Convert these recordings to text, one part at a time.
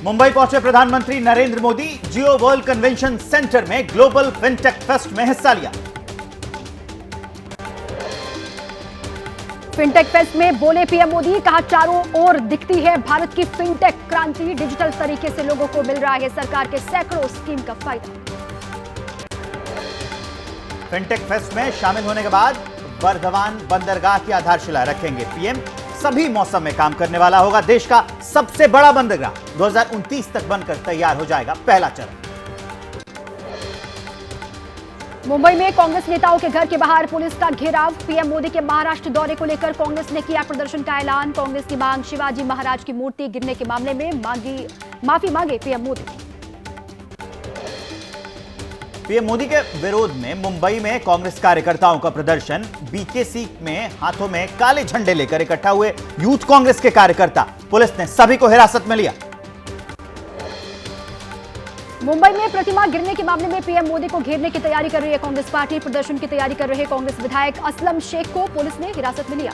मुंबई पहुंचे प्रधानमंत्री नरेंद्र मोदी, जियो world convention centre में ग्लोबल फिनटेक फेस्ट में हिस्सा लिया। फिनटेक फेस्ट में बोले पीएम मोदी, कहा चारों ओर दिखती है भारत की फिनटेक क्रांति, डिजिटल तरीके से लोगों को मिल रहा है सरकार के सैकड़ों स्कीम का फायदा। फिनटेक फेस्ट में शामिल होने के बाद बर्दवान बंदरगाह की आधारशिला रखेंगे पीएम। सभी मौसम में काम करने वाला होगा देश का सबसे बड़ा बंदरगाह। 2029 तक बनकर तैयार हो जाएगा पहला चरण। मुंबई में कांग्रेस नेताओं के घर के बाहर पुलिस का घेराव, पीएम मोदी के महाराष्ट्र दौरे को लेकर कांग्रेस ने किया प्रदर्शन का ऐलान। कांग्रेस की मांग, शिवाजी महाराज की मूर्ति गिरने के मामले में माफी मांगे पीएम मोदी। पीएम मोदी के विरोध में मुंबई में कांग्रेस कार्यकर्ताओं का प्रदर्शन। बीकेसी में हाथों में काले झंडे लेकर इकट्ठा हुए यूथ कांग्रेस के कार्यकर्ता, पुलिस ने सभी को हिरासत में लिया। मुंबई में प्रतिमा गिरने के मामले में पीएम मोदी को घेरने की तैयारी कर रही है कांग्रेस पार्टी। प्रदर्शन की तैयारी कर रहे कांग्रेस विधायक असलम शेख को पुलिस ने हिरासत में लिया।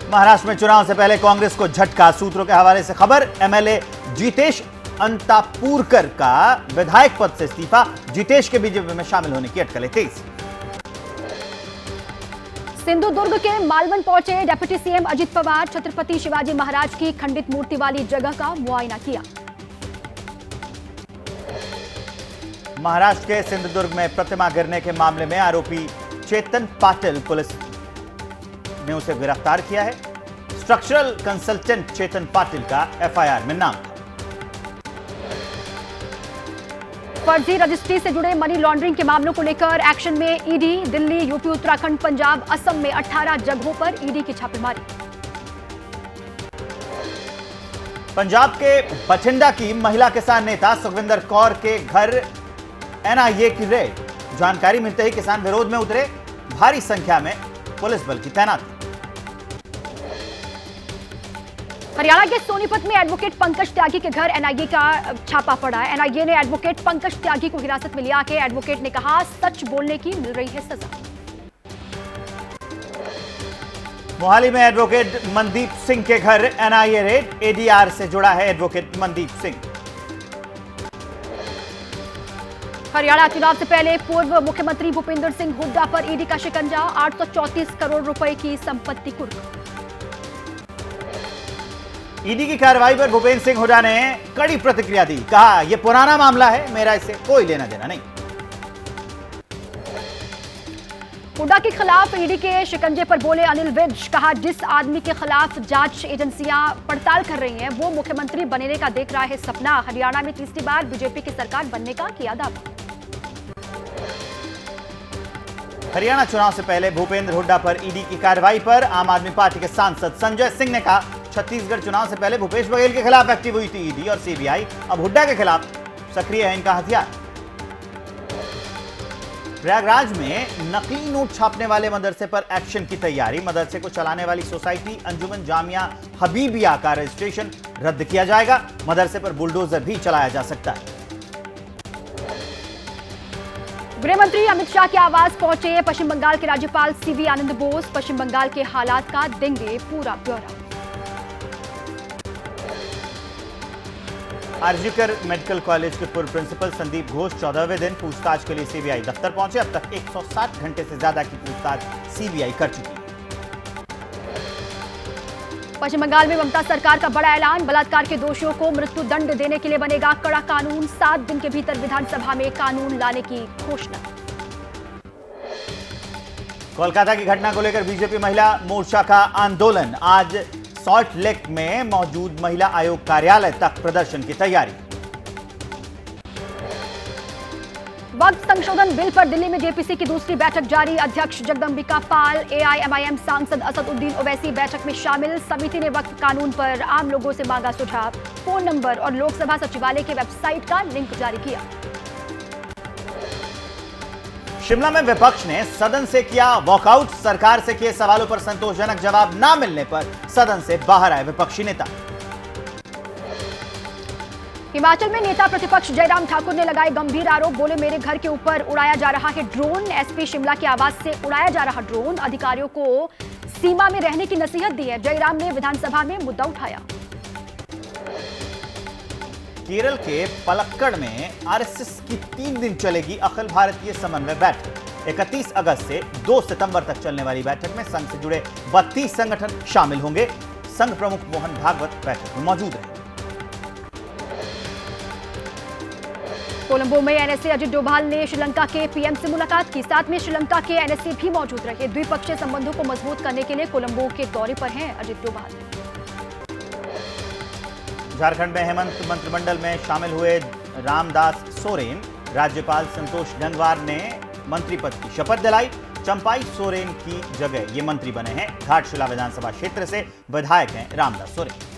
महाराष्ट्र में चुनाव से पहले कांग्रेस को झटका, सूत्रों के हवाले से खबर। एमएलए जितेश अंतापुरकर का विधायक पद से इस्तीफा, जितेश के बीजेपी में शामिल होने की अटकलें तेज। सिंधुदुर्ग के मालवन पहुंचे डिप्टी सीएम अजित पवार, छत्रपति शिवाजी महाराज की खंडित मूर्ति वाली जगह का मुआयना किया। महाराष्ट्र के सिंधुदुर्ग में प्रतिमा गिरने के मामले में आरोपी चेतन पाटिल, पुलिस ने उसे गिरफ्तार किया है। स्ट्रक्चरल कंसल्टेंट चेतन पाटिल का एफआईआर में नाम था। फर्जी रजिस्ट्री से जुड़े मनी लॉन्ड्रिंग के मामलों को लेकर एक्शन में ईडी। दिल्ली, यूपी, उत्तराखंड, पंजाब, असम में 18 जगहों पर ईडी की छापेमारी। पंजाब के बठिंडा की महिला किसान नेता सुखविंदर कौर के घर एनआईए की रेड। जानकारी मिलते ही किसान विरोध में उतरे, भारी संख्या में पुलिस बल की तैनाती। हरियाणा के सोनीपत में एडवोकेट पंकज त्यागी के घर एनआईए का छापा पड़ा है। एनआईए ने एडवोकेट पंकज त्यागी को हिरासत में लिया के एडवोकेट ने कहा, सच बोलने की मिल रही है सजा। मोहाली में एडवोकेट मनदीप सिंह के घर एनआईए रेड। एडीआर से जुड़ा है एडवोकेट मनदीप सिंह। हरियाणा चुनाव से पहले पूर्व मुख्यमंत्री भूपेंद्र सिंह हुड्डा पर ईडी का शिकंजा, 834 करोड़ रुपए की संपत्ति कुर्क। ईडी की कार्रवाई पर भूपेंद्र सिंह हुड्डा ने कड़ी प्रतिक्रिया दी, कहा यह पुराना मामला है, मेरा इससे कोई लेना देना नहीं। हुड्डा के खिलाफ ईडी के शिकंजे पर बोले अनिल विज, कहा जिस आदमी के खिलाफ जांच एजेंसियां पड़ताल कर रही हैं वो मुख्यमंत्री बनने का देख रहा है सपना। हरियाणा में तीसरी बार बीजेपी की सरकार बनने का किया दावा। हरियाणा चुनाव से पहले भूपेंद्र हुड्डा पर ईडी की कार्रवाई पर आम आदमी पार्टी के सांसद संजय सिंह ने कहा, छत्तीसगढ़ चुनाव से पहले भूपेश बघेल के खिलाफ एक्टिव हुई थी ईडी और सीबीआई, अब हुड्डा के खिलाफ सक्रिय है इनका हथियार। प्रयागराज में नकली नोट छापने वाले मदरसे पर एक्शन की तैयारी। मदरसे को चलाने वाली सोसाइटी अंजुमन जामिया हबीबिया का रजिस्ट्रेशन रद्द किया जाएगा। मदरसे पर बुलडोजर भी चलाया जा सकता है। गृह मंत्री अमित शाह के आवास पहुंचे पश्चिम बंगाल के राज्यपाल सीवी आनंद बोस। पश्चिम बंगाल के हालात का देंगे पूरा ब्यौरा। आरजीकर मेडिकल कॉलेज के पूर्व प्रिंसिपल संदीप घोष 14वें दिन पूछताछ के लिए सीबीआई दफ्तर पहुंचे। अब तक 160 घंटे से ज्यादा की पूछताछ सीबीआई कर चुकी है। पश्चिम बंगाल में ममता सरकार का बड़ा ऐलान, बलात्कार के दोषियों को मृत्यु दंड देने के लिए बनेगा कड़ा कानून। 7 दिन के भीतर विधानसभा में कानून लाने की घोषणा। कोलकाता की घटना को लेकर बीजेपी महिला मोर्चा का आंदोलन। आज सॉल्ट लेक में मौजूद महिला आयोग कार्यालय तक प्रदर्शन की तैयारी। वक्त संशोधन बिल पर दिल्ली में जेपीसी की दूसरी बैठक जारी। अध्यक्ष जगदंबिका पाल, एआईएमआईएम सांसद असदुद्दीन ओवैसी बैठक में शामिल। समिति ने वक्त कानून पर आम लोगों से मांगा सुझाव। फोन नंबर और लोकसभा सचिवालय की वेबसाइट का लिंक जारी किया। शिमला में विपक्ष ने सदन से किया वॉकआउट। सरकार से किए सवालों पर संतोषजनक जवाब न मिलने पर सदन से बाहर आए विपक्षी नेता। हिमाचल में नेता प्रतिपक्ष जयराम ठाकुर ने लगाए गंभीर आरोप। बोले मेरे घर के ऊपर उड़ाया जा रहा है ड्रोन। एसपी शिमला के आवास से उड़ाया जा रहा ड्रोन। अधिकारियों को सीमा में रहने की नसीहत दी है। जयराम ने विधानसभा में मुद्दा उठाया। केरल के पलक्कड़ में आरएसएस की 3 दिन चलेगी अखिल भारतीय समन्वय बैठक। 31 अगस्त से 2 सितंबर तक चलने वाली बैठक में संघ से जुड़े 32 संगठन शामिल होंगे। संघ प्रमुख मोहन भागवत बैठक में मौजूद रहे। कोलंबो में एनएसए अजित डोभाल ने श्रीलंका के पीएम से मुलाकात की। साथ में श्रीलंका के एनएसए भी मौजूद रहे। द्विपक्षीय संबंधों को मजबूत करने के लिए कोलंबो के दौरे पर हैं अजित डोभाल। झारखंड में हेमंत मंत्रिमंडल में शामिल हुए रामदास सोरेन। राज्यपाल संतोष गंगवार ने मंत्री पद की शपथ दिलाई। चंपाई सोरेन की जगह ये मंत्री बने हैं। घाटशिला विधानसभा क्षेत्र से विधायक हैं रामदास सोरेन।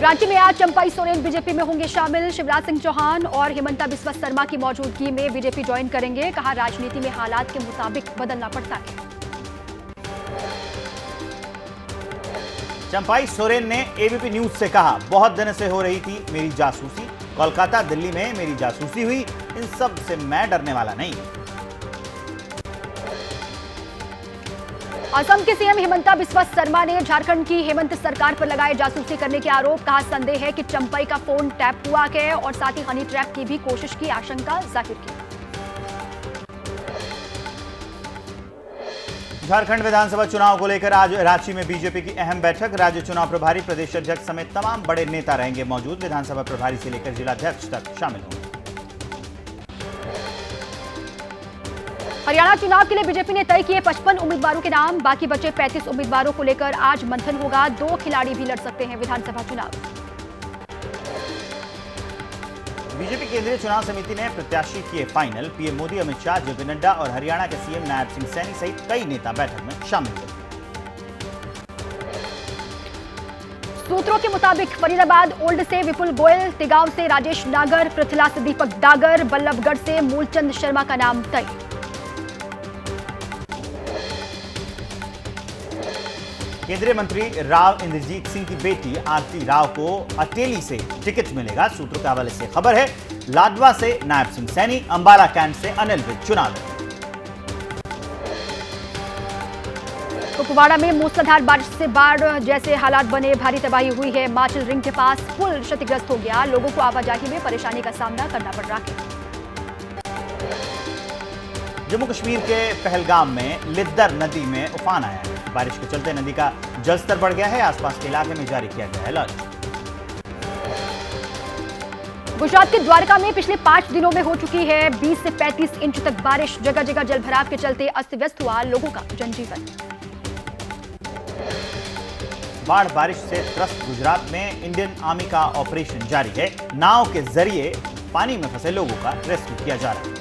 रांची में आज चंपाई सोरेन बीजेपी में होंगे शामिल। शिवराज सिंह चौहान और हिमंता बिस्वा शर्मा की मौजूदगी में बीजेपी ज्वाइन करेंगे। कहा, राजनीति में हालात के मुताबिक बदलना पड़ता है। चंपाई सोरेन ने एबीपी न्यूज से कहा, बहुत दिन से हो रही थी मेरी जासूसी। कोलकाता दिल्ली में मेरी जासूसी हुई। इन सब से मैं डरने वाला नहीं। असम के सीएम हिमंता बिस्वा शर्मा ने झारखंड की हेमंत सरकार पर लगाए जासूसी करने के आरोप। कहा, संदेह है कि चंपाई का फोन टैप हुआ है और साथ ही हनी ट्रैप की भी कोशिश की आशंका जाहिर की। झारखंड विधानसभा चुनाव को लेकर आज रांची में बीजेपी की अहम बैठक। राज्य चुनाव प्रभारी, प्रदेश अध्यक्ष समेत तमाम बड़े नेता रहेंगे मौजूद। विधानसभा प्रभारी से लेकर जिलाध्यक्ष तक शामिल होंगे। हरियाणा चुनाव के लिए बीजेपी ने तय किए 55 उम्मीदवारों के नाम। बाकी बचे 35 उम्मीदवारों को लेकर आज मंथन होगा। 2 खिलाड़ी भी लड़ सकते हैं विधानसभा चुनाव। बीजेपी केंद्रीय चुनाव समिति ने प्रत्याशी किए final. PM Modi, Amit Shah, JP Nadda और हरियाणा के सीएम नायब सिंह सैनी सहित कई नेता बैठक में शामिल हुए। सूत्रों के मुताबिक फरीदाबाद ओल्ड से विपुल गोयल, तिगांव से राजेश नागर, पृथला से दीपक डागर, बल्लभगढ़ से मूलचंद शर्मा का नाम तय। केंद्रीय मंत्री राव इंद्रजीत सिंह की बेटी आरती राव को अटेली से टिकट मिलेगा। सूत्रों के हवाले से खबर है, लाडवा से नायब सिंह सैनी, अंबाला कैंट से अनिल विज चुनाव लड़ेंगे। कुपवाड़ा में मूसलाधार बारिश से बाढ़ जैसे हालात बने। भारी तबाही हुई है। माचल रिंग के पास पुल क्षतिग्रस्त हो गया। लोगों को आवाजाही में परेशानी का सामना करना पड़ रहा है। जम्मू कश्मीर के पहलगाम में लिद्दर नदी में उफान आया है। बारिश के चलते नदी का जलस्तर बढ़ गया है। आसपास के इलाके में जारी किया गया है अलर्ट। गुजरात के द्वारका में पिछले 5 दिनों में हो चुकी है 20 से 35 इंच तक बारिश। जगह जगह जलभराव के चलते अस्त व्यस्त हुआ लोगों का जनजीवन। बाढ़ बारिश से त्रस्त गुजरात में इंडियन आर्मी का ऑपरेशन जारी है। नाव के जरिए पानी में फंसे लोगों का रेस्क्यू किया जा रहा है।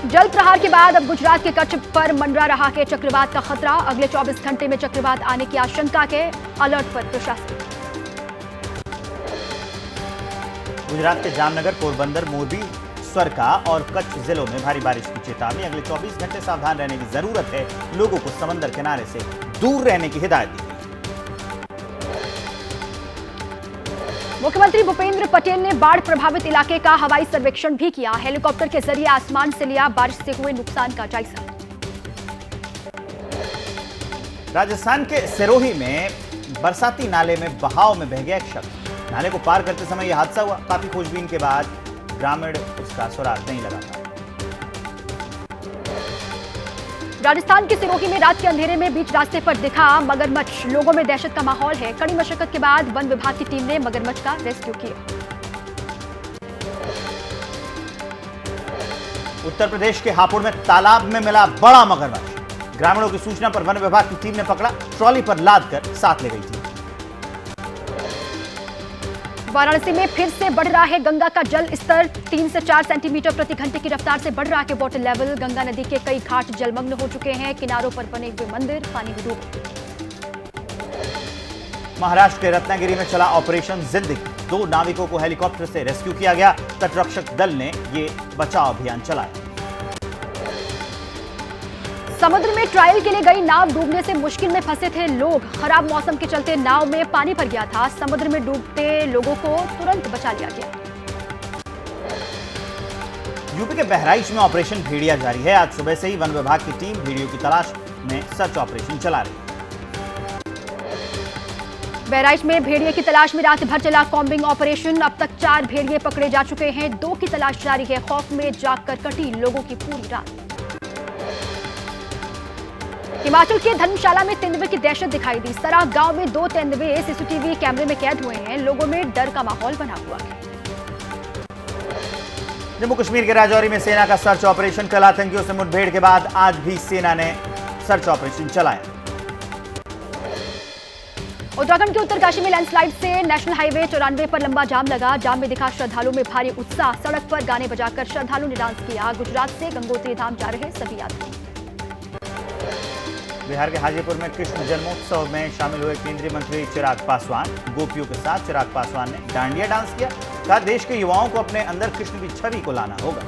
जल प्रहार के बाद अब गुजरात के कच्छ पर मंडरा रहा है चक्रवात का खतरा। अगले 24 घंटे में चक्रवात आने की आशंका के अलर्ट पर प्रशासन। गुजरात के जामनगर, पोरबंदर, मोरबी, स्वरका और कच्छ जिलों में भारी बारिश की चेतावनी। अगले 24 घंटे सावधान रहने की जरूरत है। लोगों को समंदर किनारे से दूर रहने की हिदायत दी गई। मुख्यमंत्री भूपेंद्र पटेल ने बाढ़ प्रभावित इलाके का हवाई सर्वेक्षण भी किया। हेलीकॉप्टर के जरिए आसमान से लिया बारिश से हुए नुकसान का जायजा। राजस्थान के सिरोही में बरसाती नाले में बहाव में बह गया एक शख्स। नाले को पार करते समय यह हादसा हुआ। काफी खोजबीन के बाद ग्रामीण उसका सुराग नहीं लगा था। राजस्थान के सिरोही में रात के अंधेरे में बीच रास्ते पर दिखा मगरमच्छ। लोगों में दहशत का माहौल है। कड़ी मशक्कत के बाद वन विभाग की टीम ने मगरमच्छ का रेस्क्यू किया। उत्तर प्रदेश के हापुड़ में तालाब में मिला बड़ा मगरमच्छ। ग्रामीणों की सूचना पर वन विभाग की टीम ने पकड़ा। ट्रॉली पर लाद कर साथ ले गई थी। वाराणसी में फिर से बढ़ रहा है गंगा का जल स्तर। 3 से 4 सेंटीमीटर प्रति घंटे की रफ्तार से बढ़ रहा है वाटर लेवल। गंगा नदी के कई घाट जलमग्न हो चुके हैं। किनारों पर बने हुए मंदिर पानी में डूबे। महाराष्ट्र के रत्नागिरी में चला ऑपरेशन जिंदगी। 2 नाविकों को हेलीकॉप्टर से रेस्क्यू किया गया। तटरक्षक दल ने ये बचाव अभियान चलाया। समुद्र में ट्रायल के लिए गई नाव डूबने से मुश्किल में फंसे थे लोग। खराब मौसम के चलते नाव में पानी भर गया था। समुद्र में डूबते लोगों को तुरंत बचा लिया गया। यूपी के बहराइच में ऑपरेशन भेड़िया जारी है। आज सुबह से ही वन विभाग की टीम भेड़ियों की तलाश में सर्च ऑपरेशन चला रही है। बहराइच में भेड़िए की तलाश में रात भर चला कॉम्बिंग ऑपरेशन। अब तक 4 भेड़िए पकड़े जा चुके हैं, 2 की तलाश जारी है। खौफ में जागकर कटी लोगों की पूरी रात। हिमाचल के धर्मशाला में तेंदुए की दहशत दिखाई दी। सराह गांव में 2 तेंदुए सीसीटीवी कैमरे में कैद हुए हैं। लोगों में डर का माहौल बना हुआ है। जम्मू कश्मीर के राजौरी में सेना का सर्च ऑपरेशन। कल आतंकियों से मुठभेड़ के बाद आज भी सेना ने सर्च ऑपरेशन चलाया। उत्तराखंड के उत्तरकाशी में लैंडस्लाइड से नेशनल हाईवे 94 पर लंबा जाम लगा। जाम में दिखा श्रद्धालुओं में भारी उत्साह। सड़क पर गाने बजाकर श्रद्धालुओं ने डांस किया। गुजरात से गंगोत्री धाम जा रहे सभी यात्री। बिहार के हाजीपुर में कृष्ण जन्मोत्सव में शामिल हुए केंद्रीय मंत्री चिराग पासवान। गोपियों के साथ चिराग पासवान ने डांडिया डांस किया। कहा, देश के युवाओं को अपने अंदर कृष्ण की छवि को लाना होगा।